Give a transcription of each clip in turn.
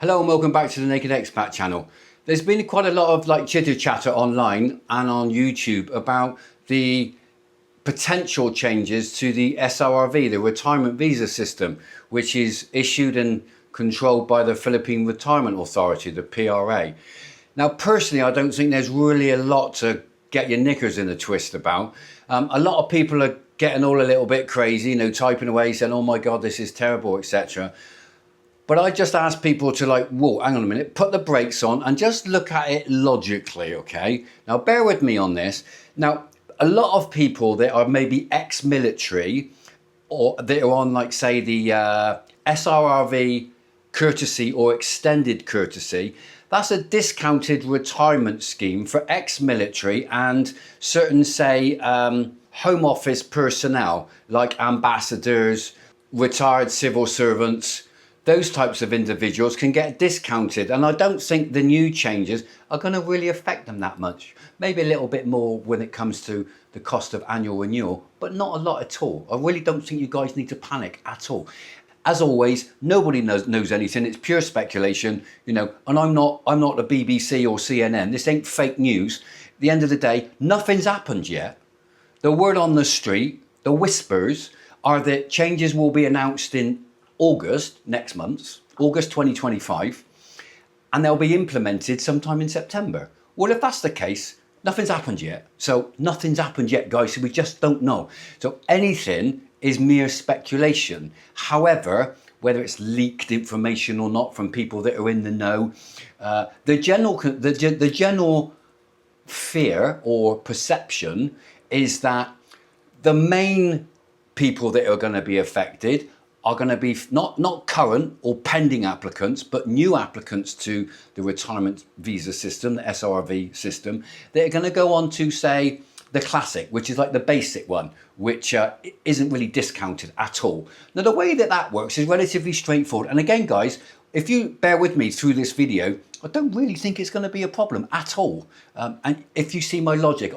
Hello and welcome back to the Naked Expat channel. There's been quite a lot of chitter chatter online and on YouTube about the potential changes to the SRRV, the retirement visa system, which is issued and controlled by the Philippine Retirement Authority, the PRA. Now, personally, I don't think there's really a lot to get your knickers in a twist about. A lot of people are getting all a little bit crazy, typing away saying, oh my God, this is terrible, etc. But I just ask people to whoa, hang on a minute, put the brakes on and just look at it logically, okay? Now, bear with me on this. Now, a lot of people that are maybe ex-military or that are on, say, the SRRV courtesy or extended courtesy, that's a discounted retirement scheme for ex-military and certain, say, home office personnel, like ambassadors, retired civil servants. Those types of individuals can get discounted, and I don't think the new changes are going to really affect them that much. Maybe a little bit more when it comes to the cost of annual renewal, but not a lot at all. I really don't think you guys need to panic at all. As always, nobody knows anything. It's pure speculation, and I'm not the BBC or CNN. This ain't fake news. At the end of the day, nothing's happened yet. The word on the street, the whispers, are that changes will be announced in August next month, August 2025, and they'll be implemented sometime in September. Well, if that's the case, nothing's happened yet. So nothing's happened yet, guys, so we just don't know. So anything is mere speculation. However, whether it's leaked information or not from people that are in the know, the general fear or perception is that the main people that are going to be affected are going to be not current or pending applicants, but new applicants to the retirement visa system, the SRRV system. They're going to go on to, say, the classic, which is like the basic one, which isn't really discounted at all. Now, the way that works is relatively straightforward. And again, guys, if you bear with me through this video, I don't really think it's going to be a problem at all. And if you see my logic,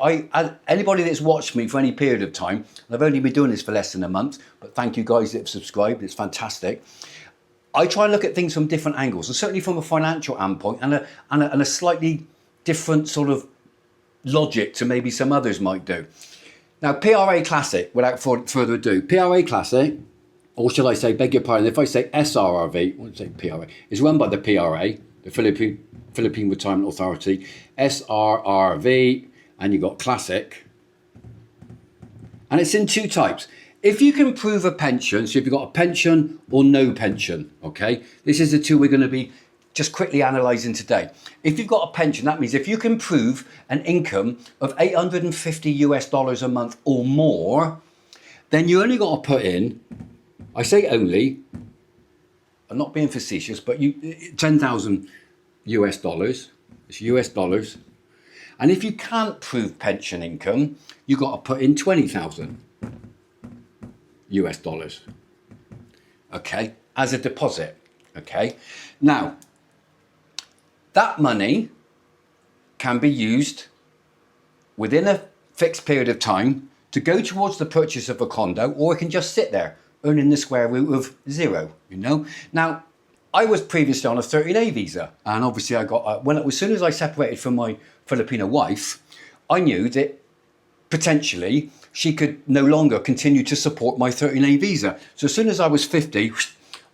anybody that's watched me for any period of time, and I've only been doing this for less than a month, but thank you guys that have subscribed, it's fantastic. I try and look at things from different angles, and certainly from a financial endpoint and a slightly different sort of logic to maybe some others might do. Now, PRA Classic, without further ado, PRA Classic, or shall I say, beg your pardon, if I say SRRV, I won't say PRA, is run by the PRA, the Philippine Retirement Authority, SRRV, and you've got Classic. And it's in two types. If you can prove a pension, so if you've got a pension or no pension, okay, this is the two we're going to be just quickly analysing today. If you've got a pension, that means if you can prove an income of $850 a month or more, then you only got to put in, I say only, I'm not being facetious, but $10,000 US, it's US dollars. And if you can't prove pension income, you got to put in 20,000 US dollars, okay, as a deposit, okay. Now, that money can be used within a fixed period of time to go towards the purchase of a condo, or it can just sit there earning the square root of zero, Now, I was previously on a 30-day visa, and obviously I got, as soon as I separated from my Filipino wife, I knew that potentially she could no longer continue to support my 30-day visa. So as soon as I was 50,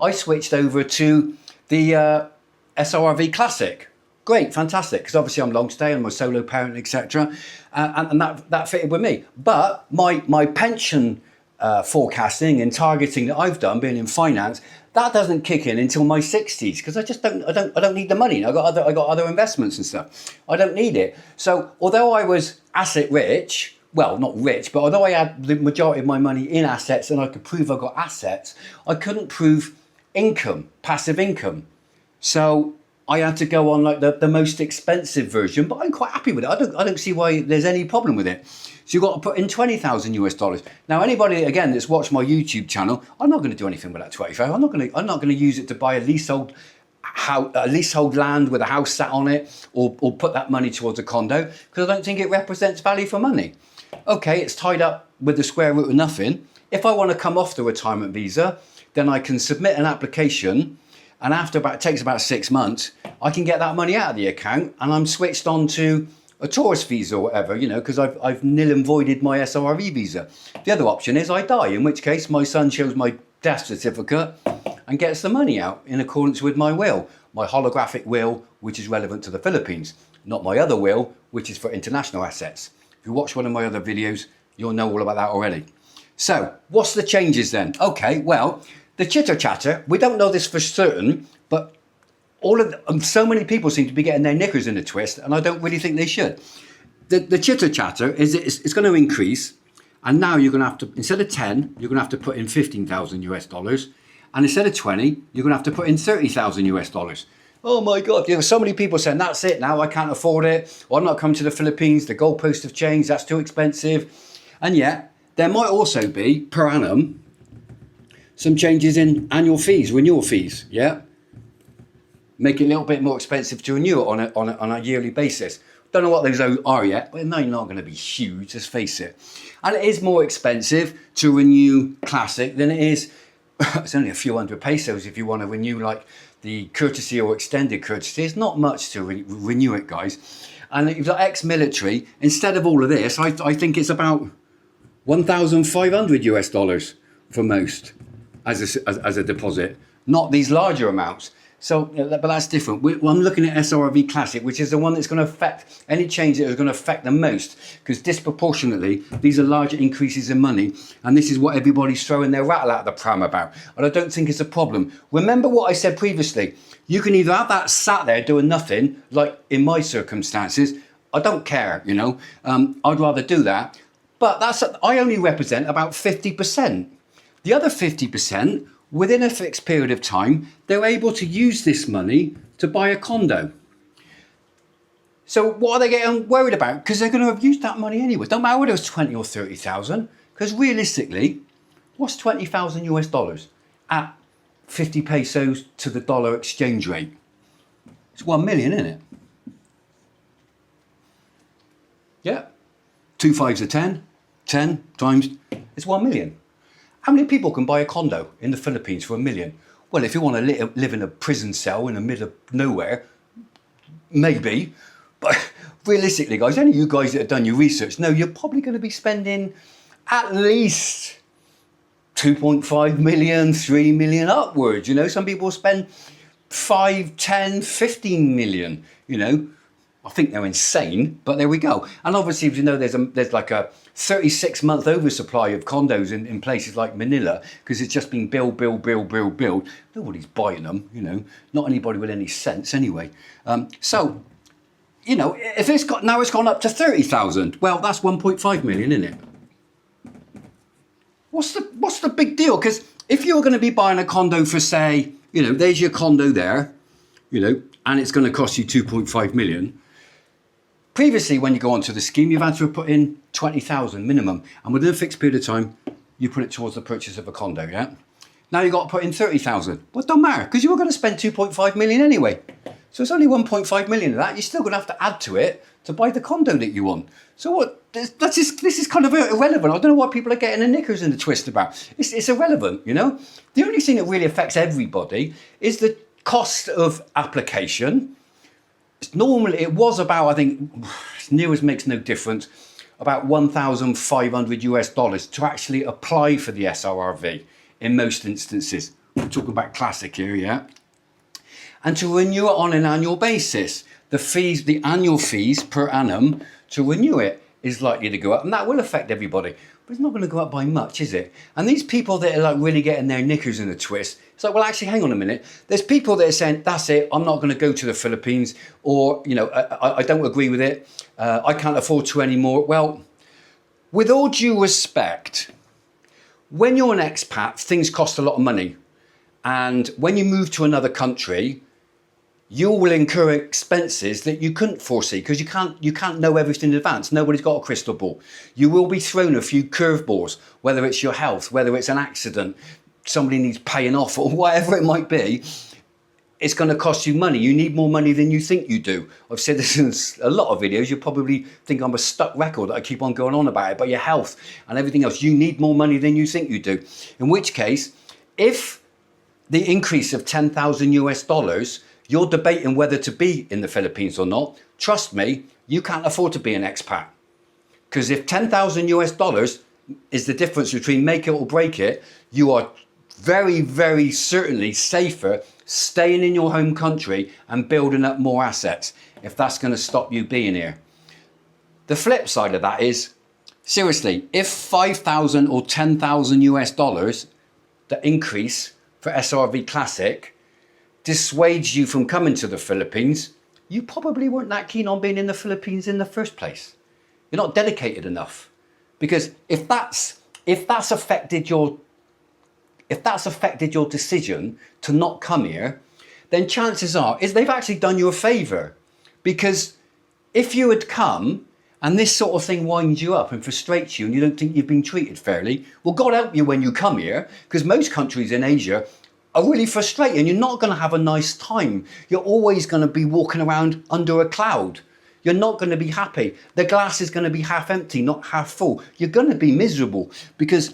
I switched over to the SRRV Classic. Great, fantastic, because obviously I'm long stay, I'm a solo parent, etc. And that fitted with me. But my pension forecasting and targeting that I've done, being in finance, that doesn't kick in until my 60s, because I don't need the money. I got other investments and stuff. I don't need it. So although I was asset rich, well, not rich, but although I had the majority of my money in assets and I could prove I got assets, I couldn't prove income, passive income. So I had to go on the most expensive version, but I'm quite happy with it. I don't see why there's any problem with it. So you've got to put in 20,000 US dollars. Now, anybody again that's watched my YouTube channel, I'm not going to do anything with that 25. I'm not going to use it to buy a leasehold land with a house sat on it, or put that money towards a condo, because I don't think it represents value for money. Okay, it's tied up with the square root of nothing. If I want to come off the retirement visa, then I can submit an application And after it takes about 6 months, I can get that money out of the account and I'm switched on to a tourist visa or whatever, you know, because I've nil and voided my SRRV visa. The other option is I die, in which case my son shows my death certificate and gets the money out in accordance with my will, my holographic will, which is relevant to the Philippines, not my other will, which is for international assets. If you watch one of my other videos, you'll know all about that already. So what's the changes then? Okay, well, the chitter chatter, we don't know this for certain, but so many people seem to be getting their knickers in a twist, and I don't really think they should. The chitter chatter is it's going to increase, and now you're going to have to, instead of 10, you're going to have to put in 15,000 US dollars, and instead of 20, you're going to have to put in 30,000 US dollars. Oh my God, you know, so many people saying, that's it now, I can't afford it, or I'm not coming to the Philippines, the goalposts have changed, that's too expensive. And yet, there might also be, per annum, some changes in annual fees, renewal fees, yeah? Make it a little bit more expensive to renew it on a yearly basis. Don't know what those are yet, but they're not going to be huge, let's face it. And it is more expensive to renew Classic than it is, it's only a few hundred pesos if you want to renew like the courtesy or extended courtesy. It's not much to renew it, guys. And if you're ex-military, instead of all of this, I think it's about 1,500 US dollars for most as a deposit, not these larger amounts. So, but that's different. I'm looking at SRRV Classic, which is the one that's going to affect, any change that is going to affect the most, because disproportionately, these are larger increases in money, and this is what everybody's throwing their rattle out of the pram about. And I don't think it's a problem. Remember what I said previously. You can either have that sat there doing nothing, like in my circumstances. I don't care, you know. I'd rather do that. But I only represent about 50%. The other 50%, within a fixed period of time, they're able to use this money to buy a condo. So what are they getting worried about? Because they're going to have used that money anyway. Don't matter whether it's 20 or 30,000, because realistically, what's 20,000 US dollars at 50 pesos to the dollar exchange rate? It's 1 million, isn't it? Yeah. 2 5s are 10. 10 times, it's 1 million. How many people can buy a condo in the Philippines for 1 million? Well, if you want to live in a prison cell in the middle of nowhere, maybe. But realistically, guys, any of you guys that have done your research know you're probably going to be spending at least 2.5 million, 3 million upwards. You know, some people spend 5, 10, 15 million, you know. I think they're insane, but there we go. And obviously, as you know, there's like a 36-month oversupply of condos in places like Manila, because it's just been build. Nobody's buying them, you know, not anybody with any sense anyway. So, you know, if it's gone up to 30,000, well, that's 1.5 million, isn't it? What's the big deal? Because if you're going to be buying a condo for, say, you know, there's your condo there, you know, and it's going to cost you 2.5 million. Previously, when you go onto the scheme, you've had to put in 20,000 minimum, and within a fixed period of time, you put it towards the purchase of a condo, yeah? Now you've got to put in 30,000. Well, it don't matter, because you were going to spend 2.5 million anyway. So it's only 1.5 million of that. You're still going to have to add to it to buy the condo that you want. So what? This is kind of irrelevant. I don't know what people are getting their knickers in the twist about. It's irrelevant, you know? The only thing that really affects everybody is the cost of application. Normally, it was about, I think, as near as makes no difference, about 1,500 US dollars to actually apply for the SRRV in most instances. We're talking about Classic here, yeah? And to renew it on an annual basis. The annual fees per annum to renew it is likely to go up, and that will affect everybody. But it's not going to go up by much, is it? And these people that are like really getting their knickers in a twist, it's like, well, actually, hang on a minute. There's people that are saying, that's it, I'm not going to go to the Philippines, or, you know, I don't agree with it. I can't afford to anymore. Well, with all due respect, when you're an expat, things cost a lot of money. And when you move to another country, you will incur expenses that you couldn't foresee, because you can't know everything in advance. Nobody's got a crystal ball. You will be thrown a few curveballs, whether it's your health, whether it's an accident, somebody needs paying off, or whatever it might be. It's going to cost you money. You need more money than you think you do. I've said this in a lot of videos. You probably think I'm a stuck record that I keep on going on about it, but your health and everything else, you need more money than you think you do. In which case, if the increase of 10,000 US dollars, you're debating whether to be in the Philippines or not. Trust me, you can't afford to be an expat. Because if 10,000 US dollars is the difference between make it or break it, you are very, very certainly safer staying in your home country and building up more assets if that's going to stop you being here. The flip side of that is, seriously, if 5,000 or 10,000 US dollars, the increase for SRRV Classic, dissuades you from coming to the Philippines, you probably weren't that keen on being in the Philippines in the first place. You're not dedicated enough. Because if that's affected your decision to not come here, then chances are is they've actually done you a favour. Because if you had come and this sort of thing winds you up and frustrates you and you don't think you've been treated fairly, well, God help you when you come here, because most countries in Asia are really frustrating. You're not going to have a nice time. You're always going to be walking around under a cloud. You're not going to be happy. The glass is going to be half empty, not half full. You're going to be miserable because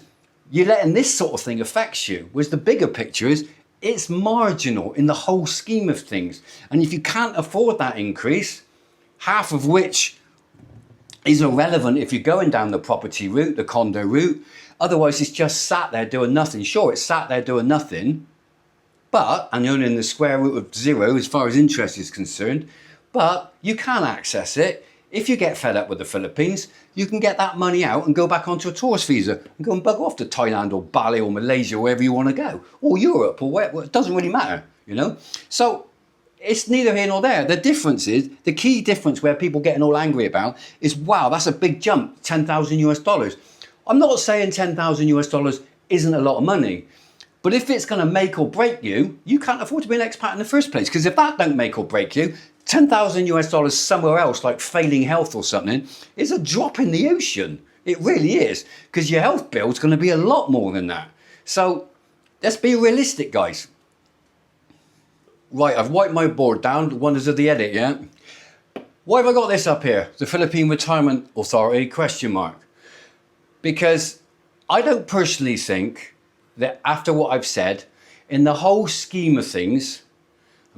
you're letting this sort of thing affect you. Whereas the bigger picture is it's marginal in the whole scheme of things. And if you can't afford that increase, half of which is irrelevant if you're going down the property route, the condo route, otherwise it's just sat there doing nothing. Sure, it's sat there doing nothing, but, and you're in the square root of zero as far as interest is concerned, but you can access it. If you get fed up with the Philippines, you can get that money out and go back onto a tourist visa and go and bugger off to Thailand or Bali or Malaysia, wherever you want to go, or Europe or where, it doesn't really matter, you know? So it's neither here nor there. The difference is, the key difference where people getting all angry about is, wow, that's a big jump, 10,000 US dollars. I'm not saying 10,000 US dollars isn't a lot of money, but if it's going to make or break you, you can't afford to be an expat in the first place. Because if that don't make or break you, 10,000 US dollars somewhere else, like failing health or something, is a drop in the ocean. It really is. Because your health bill is going to be a lot more than that. So let's be realistic, guys. Right, I've wiped my board down, the wonders of the edit, yeah? Why have I got this up here? The Philippine Retirement Authority, question mark. Because I don't personally think that after what I've said, in the whole scheme of things,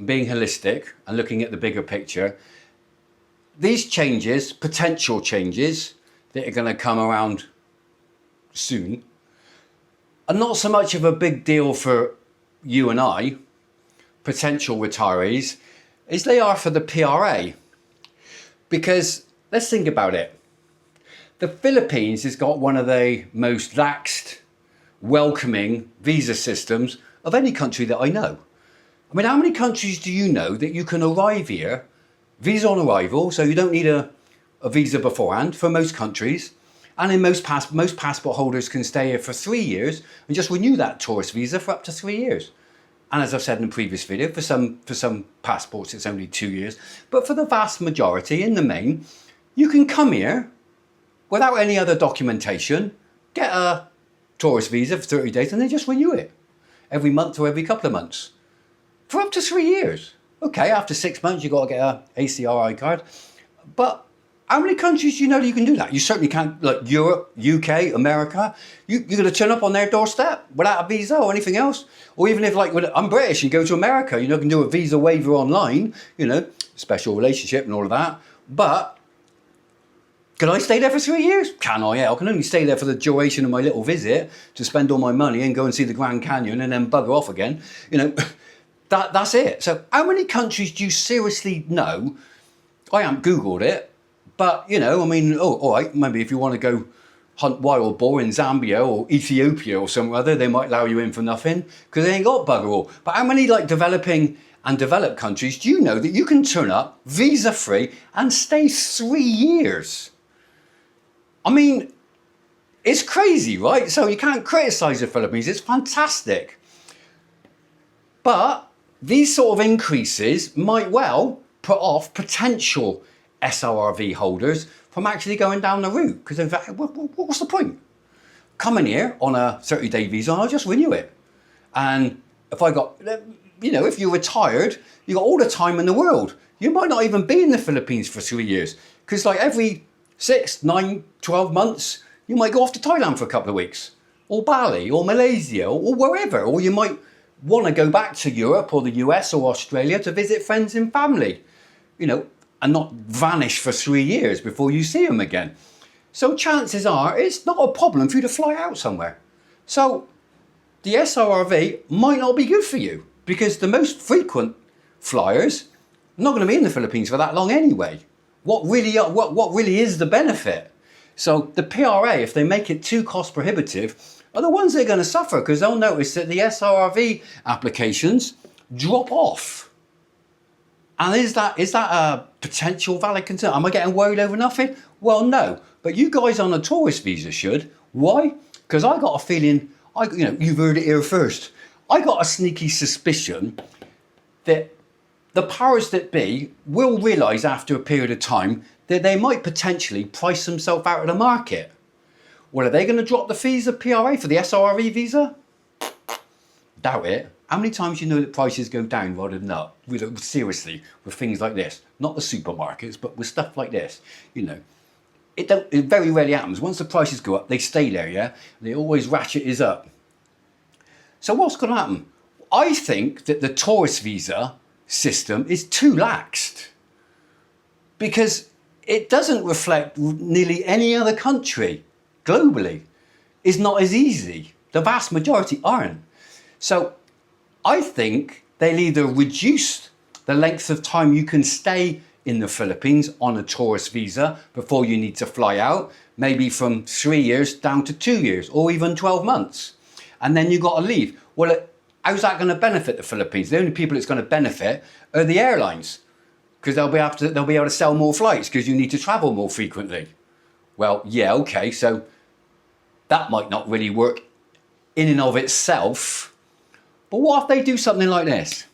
being holistic and looking at the bigger picture, these changes, potential changes that are going to come around soon, are not so much of a big deal for you and I, potential retirees, as they are for the PRA. Because let's think about it. The Philippines has got one of the most laxed, welcoming visa systems of any country that I know. I mean, how many countries do you know that you can arrive here, visa on arrival, so you don't need a visa beforehand for most countries, and in most passport holders can stay here for 3 years and just renew that tourist visa for up to 3 years. And as I've said in the previous video, for some passports it's only 2 years, but for the vast majority, in the main, you can come here without any other documentation, get a tourist visa for 30 days and then just renew it every month or every couple of months. For up to 3 years. Okay, after 6 months, you've got to get a ACRI card. But how many countries do you know that you can do that? You certainly can't, like Europe, UK, America. You're going to turn up on their doorstep without a visa or anything else. Or even if, like, I'm British and go to America, you know, can do a visa waiver online, you know, special relationship and all of that. But can I stay there for 3 years? Can I? Yeah, I can only stay there for the duration of my little visit to spend all my money and go and see the Grand Canyon and then bugger off again, you know. That's it. So how many countries do you seriously know? I haven't Googled it, but, you know, I mean, oh, all right, maybe if you want to go hunt wild boar in Zambia or Ethiopia or somewhere other, they might allow you in for nothing because they ain't got bugger all. But how many, like, developing and developed countries do you know that you can turn up visa-free and stay 3 years? I mean, it's crazy, right? So you can't criticise the Philippines. It's fantastic. But these sort of increases might well put off potential SRRV holders from actually going down the route. Because in fact, what's the point? Coming here on a 30-day visa, I'll just renew it. And if I got, you know, if you're retired, you got all the time in the world. You might not even be in the Philippines for 3 years. Because like every 6, 9, 12 months, you might go off to Thailand for a couple of weeks. Or Bali, or Malaysia, or wherever. Or you might want to go back to Europe or the US or Australia to visit friends and family, and not vanish for 3 years before you see them again. So chances are it's not a problem for you to fly out somewhere. So the SRRV might not be good for you because the most frequent flyers are not going to be in the Philippines for that long anyway. What really is the benefit? So the PRA, if they make it too cost prohibitive, are the ones that are going to suffer because they'll notice that the SRRV applications drop off. And is that a potential valid concern? Am I getting worried over nothing? Well, no. But you guys on a tourist visa should. Why? Because I got a feeling, you've heard it here first. I got a sneaky suspicion that the powers that be will realise after a period of time that they might potentially price themselves out of the market. Well, are they going to drop the fees of PRA for the SRRV visa? Doubt it. How many times you know that prices go down rather than up? Seriously, with things like this. Not the supermarkets, but with stuff like this. It very rarely happens. Once the prices go up, they stay there, yeah? They always ratchet is up. So what's going to happen? I think that the tourist visa system is too laxed because it doesn't reflect nearly any other country globally. It's not as easy. The vast majority aren't. So I think they'll either reduce the length of time you can stay in the Philippines on a tourist visa before you need to fly out, maybe from 3 years down to 2 years or even 12 months. And then you've got to leave. Well, how's that going to benefit the Philippines? The only people it's going to benefit are the airlines because they'll be able to sell more flights because you need to travel more frequently. Well, yeah, okay, so that might not really work in and of itself. But what if they do something like this?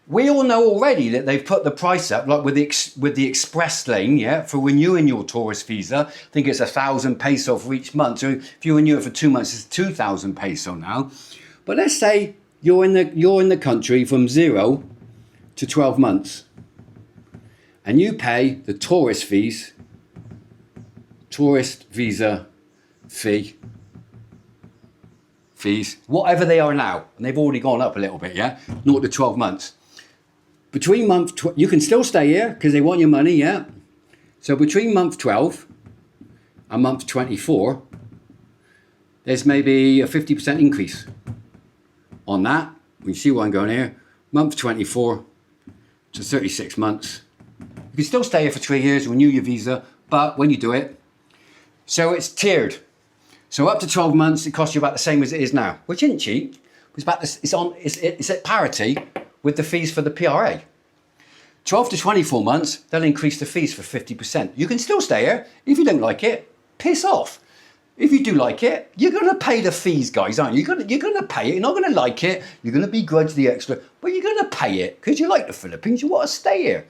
We all know already that they've put the price up, like with the express lane, yeah, for renewing your tourist visa. I think it's 1,000 peso for each month. So if you renew it for 2 months, it's 2,000 peso now. But let's say you're in the country from 0 to 12 months, and you pay the tourist visa fees, whatever they are now, and they've already gone up a little bit, yeah, 0 to 12 months. Between you can still stay here because they want your money, yeah. So between month 12 and month 24, there's maybe a 50% increase on that. You see where I'm going here. Month 24 to 36 months. You can still stay here for 3 years, renew your visa, but when you do it, so it's tiered. So up to 12 months, it costs you about the same as it is now, which isn't cheap. It's at parity with the fees for the PRA. 12 to 24 months, they'll increase the fees for 50%. You can still stay here. If you don't like it, piss off. If you do like it, you're going to pay the fees, guys, aren't you? You're going to pay it. You're not going to like it. You're going to begrudge the extra, but you're going to pay it because you like the Philippines. You want to stay here.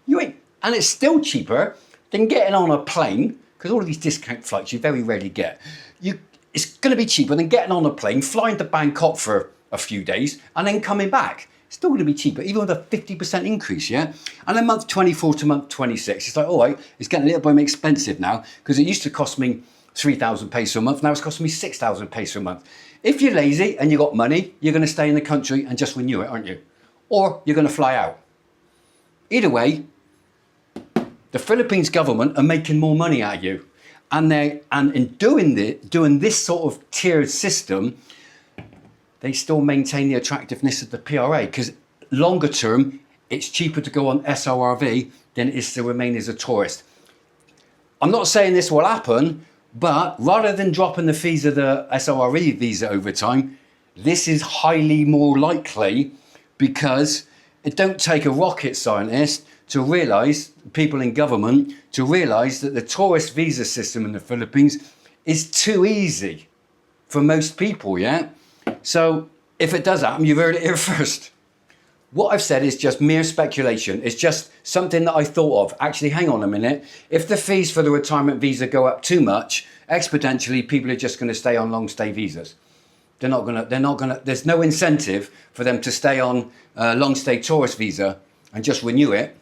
And it's still cheaper than getting on a plane, because all of these discount flights you very rarely get. It's going to be cheaper than getting on a plane, flying to Bangkok for a few days, and then coming back. It's still going to be cheaper, even with a 50% increase, yeah? And then month 24 to month 26, it's like, all right, it's getting a little bit more expensive now, because it used to cost me 3,000 peso a month, now it's costing me 6,000 peso a month. If you're lazy and you've got money, you're going to stay in the country and just renew it, aren't you? Or you're going to fly out. Either way, the Philippines government are making more money out of you. And in doing this sort of tiered system, they still maintain the attractiveness of the PRA, because longer term, it's cheaper to go on SRRV than it is to remain as a tourist. I'm not saying this will happen, but rather than dropping the fees of the SRRV visa over time, this is highly more likely, because it don't take a rocket scientist to realise, people in government, to realise that the tourist visa system in the Philippines is too easy for most people, yeah? So if it does happen, you've heard it here first. What I've said is just mere speculation. It's just something that I thought of. Actually, hang on a minute. If the fees for the retirement visa go up too much, exponentially, people are just going to stay on long stay visas. They're not going to, there's no incentive for them to stay on a long stay tourist visa and just renew it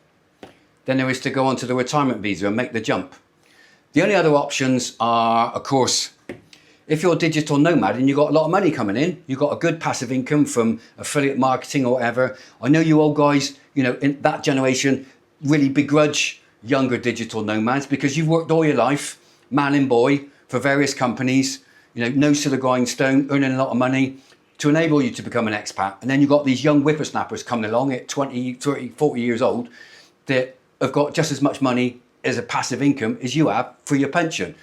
than there is to go onto the retirement visa and make the jump. The only other options are, of course, If you're a digital nomad and you've got a lot of money coming in, you've got a good passive income from affiliate marketing or whatever. I know you old guys, you know, in that generation, really begrudge younger digital nomads because you've worked all your life, man and boy, for various companies, you know, nose to the grindstone, earning a lot of money to enable you to become an expat. And then you've got these young whippersnappers coming along at 20, 30, 40 years old that have got just as much money as a passive income as you have for your pension.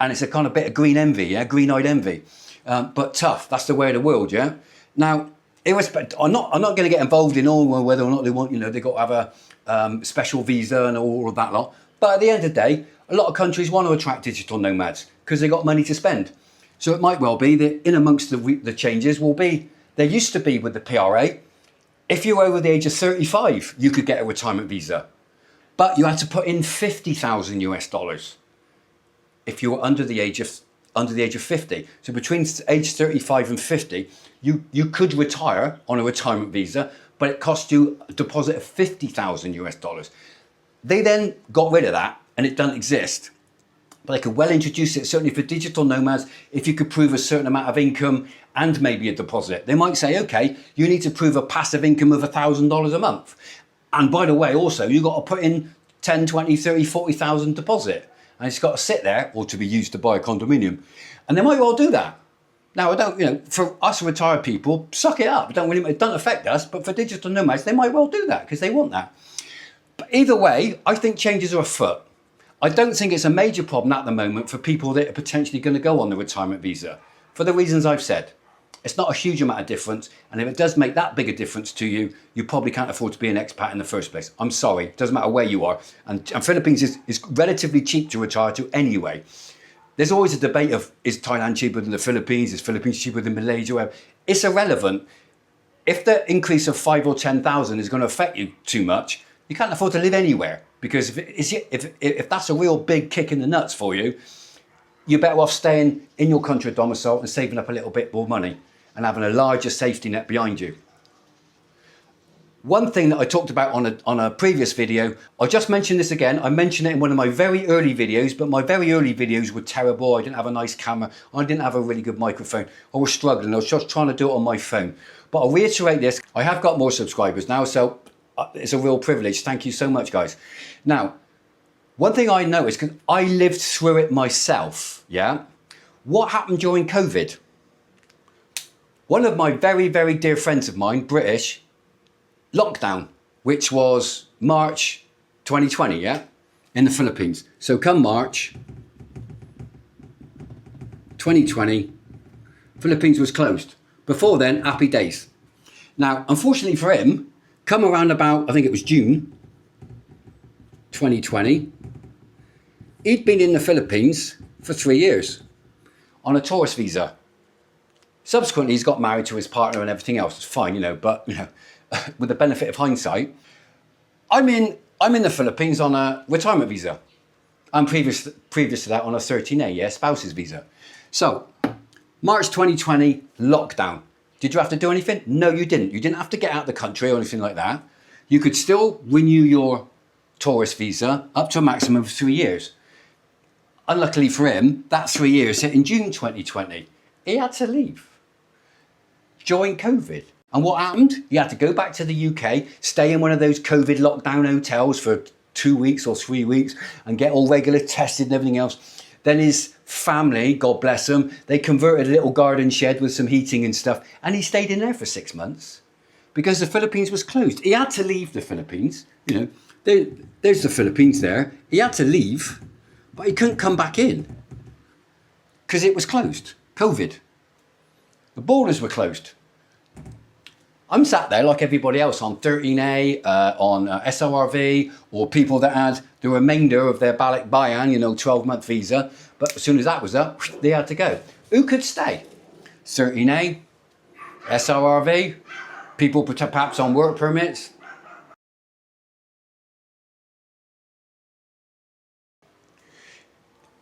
And it's a kind of bit of green envy, yeah, green-eyed envy. But tough, that's the way of the world, yeah? Now, I'm not going to get involved in all whether or not they want, you know, they've got to have a special visa and all of that lot. But at the end of the day, a lot of countries want to attract digital nomads because they've got money to spend. So it might well be that in amongst the changes will be, there used to be with the PRA, if you were over the age of 35, you could get a retirement visa. But you had to put in 50,000 US dollars if you were under the age of 50. So between age 35 and 50, you could retire on a retirement visa, but it cost you a deposit of 50,000 US dollars. They then got rid of that and it doesn't exist. But they could well introduce it, certainly for digital nomads, if you could prove a certain amount of income and maybe a deposit. They might say, okay, you need to prove a passive income of $1,000 a month. And by the way, also, you've got to put in 10, 20, 30, 40,000 deposit. And it's got to sit there or to be used to buy a condominium. And they might well do that. Now, I don't, you know, for us retired people, suck it up. It doesn't affect us, but for digital nomads, they might well do that because they want that. But either way, I think changes are afoot. I don't think it's a major problem at the moment for people that are potentially going to go on the retirement visa. For the reasons I've said. It's not a huge amount of difference. And if it does make that big a difference to you, you probably can't afford to be an expat in the first place. I'm sorry, it doesn't matter where you are. And Philippines is relatively cheap to retire to anyway. There's always a debate of, is Thailand cheaper than the Philippines? Is Philippines cheaper than Malaysia? Whatever. It's irrelevant. If the increase of 5 or 10,000 is going to affect you too much, you can't afford to live anywhere. Because if that's a real big kick in the nuts for you, you're better off staying in your country of domicile and saving up a little bit more money and having a larger safety net behind you. One thing that I talked about on a previous video, I'll just mention this again. I mentioned it in one of my very early videos, but my very early videos were terrible. I didn't have a nice camera. I didn't have a really good microphone. I was struggling. I was just trying to do it on my phone. But I'll reiterate this. I have got more subscribers now, so it's a real privilege. Thank you so much, guys. Now, one thing I noticed, because I lived through it myself, yeah? What happened during COVID? One of my very, very dear friends of mine, British, lockdown, which was March 2020, yeah? In the Philippines. So come March 2020, Philippines was closed. Before then, happy days. Now, unfortunately for him, come around about, I think it was June 2020, he'd been in the Philippines for 3 years on a tourist visa. Subsequently, he's got married to his partner and everything else. It's fine, you know, but you know, with the benefit of hindsight, I'm in the Philippines on a retirement visa. And previous to that on a 13A, yeah, spouse's visa. So, March 2020, lockdown. Did you have to do anything? No, you didn't. You didn't have to get out of the country or anything like that. You could still renew your tourist visa up to a maximum of 3 years. Unluckily for him, that 3 years hit in June 2020. He had to leave during COVID. And what happened? He had to go back to the UK, stay in one of those COVID lockdown hotels for 2 weeks or 3 weeks and get all regular tested and everything else. Then his family, God bless them, they converted a little garden shed with some heating and stuff. And he stayed in there for 6 months because the Philippines was closed. He had to leave the Philippines. You know, there's the Philippines there. He had to leave, but he couldn't come back in because it was closed. COVID. The borders were closed. I'm sat there like everybody else on 13A, on SRRV, or people that had the remainder of their Balik Bayan, you know, 12-month visa. But as soon as that was up, they had to go. Who could stay? 13A, SRRV, people perhaps on work permits.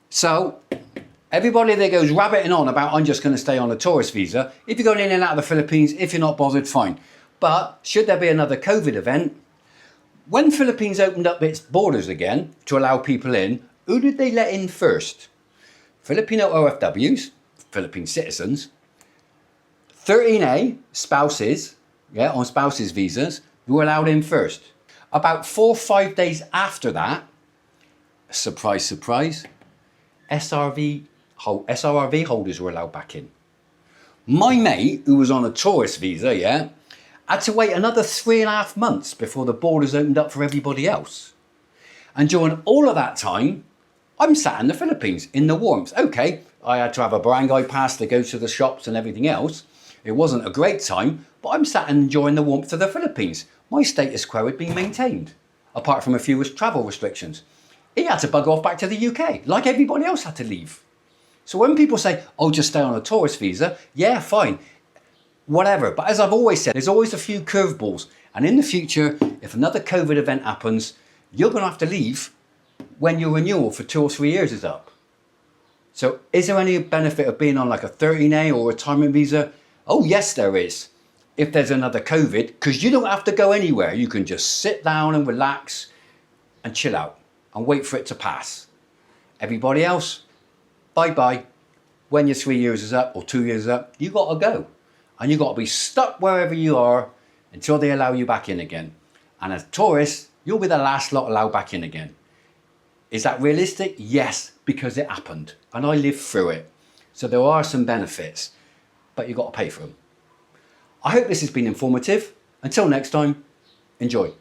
So, everybody that goes rabbiting on about I'm just going to stay on a tourist visa, if you're going in and out of the Philippines, if you're not bothered, fine. But should there be another COVID event, when Philippines opened up its borders again to allow people in, who did they let in first? Filipino OFWs, Philippine citizens. 13A spouses, on spouses visas, were allowed in first. About 4 or 5 days after that, surprise, surprise, SRRV holders were allowed back in. My mate, who was on a tourist visa, had to wait another 3.5 months before the borders opened up for everybody else. And during all of that time, I'm sat in the Philippines in the warmth. Okay, I had to have a barangay pass to go to the shops and everything else. It wasn't a great time, but I'm sat and enjoying the warmth of the Philippines. My status quo had been maintained, apart from a few travel restrictions. He had to bug off back to the UK, like everybody else had to leave. So when people say, oh, just stay on a tourist visa, yeah, fine, whatever. But as I've always said, there's always a few curveballs. And in the future, if another COVID event happens, you're going to have to leave when your renewal for 2 or 3 years is up. So is there any benefit of being on like a 13A or retirement visa? Oh, yes, there is. If there's another COVID, because you don't have to go anywhere. You can just sit down and relax and chill out and wait for it to pass. Everybody else, bye-bye. When your 3 years is up or 2 years is up, you got to go. And you got to be stuck wherever you are until they allow you back in again. And as tourists, you'll be the last lot allowed back in again. Is that realistic? Yes, because it happened and I lived through it. So there are some benefits, but you've got to pay for them. I hope this has been informative. Until next time, enjoy.